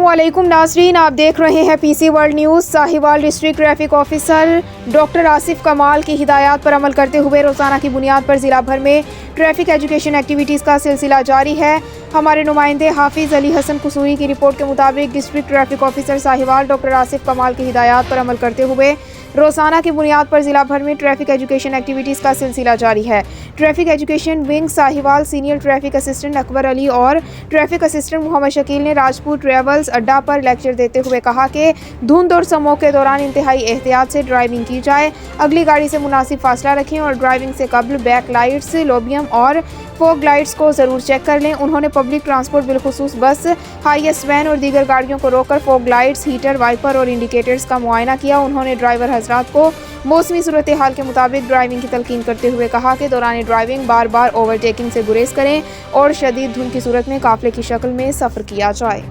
अस्सलामुअलैकुम नाज़रीन, आप देख रहे हैं PC world news. Sahiwal district traffic officer doctor कमाल की हिदायत पर अमल करते हुए रोज़ाना की बुनियाद पर ज़िला भर में ट्रैफिक एजुकेशन एक्टिविटीज़ का सिलसिला जारी है। हमारे नुमाइंदे हाफिज़ अली हसन कुसूरी की रिपोर्ट के मुताबिक district traffic officer Sahiwal doctor कमाल की हिदायत पर अमल करते हुए रोज़ाना की बुनियाद पर ज़िला भर में ट्रैफिक एजुकेशन एक्टिविटीज़ का सिलसिला जारी है। Traffic education wing Sahiwal senior traffic assistant Akbar Ali और ट्रैफिक असिस्टेंट मोहम्मद शकील ने राजपूत ट्रेवल्स अड्डा पर लेक्चर देते हुए कहा कि धुंध और स्मोक के दौरान इंतहाई एहतियात से ड्राइविंग की जाए, अगली गाड़ी से मुनासिब फासला रखें और ड्राइविंग से कबल बैक लाइट्स, लोबियम और फोग लाइट्स को ज़रूर चेक कर लें। उन्होंने पब्लिक ट्रांसपोर्ट बिलखुसूस बस, हाईएस्ट वैन और दीगर गाड़ियों को रोककर फोग लाइट्स, हीटर, वाइपर और इंडिकेटर्स का मुआयना किया। उन्होंने ड्राइवर हजरात को मौसमी सूरत हाल के मुताबिक ड्राइविंग की तलकीन करते हुए कहा कि दौरान ड्राइविंग बार बार ओवरटेकिंग से गुरेज करें और शदीद धुंध की सूरत में काफिले की शक्ल में सफ़र किया जाए।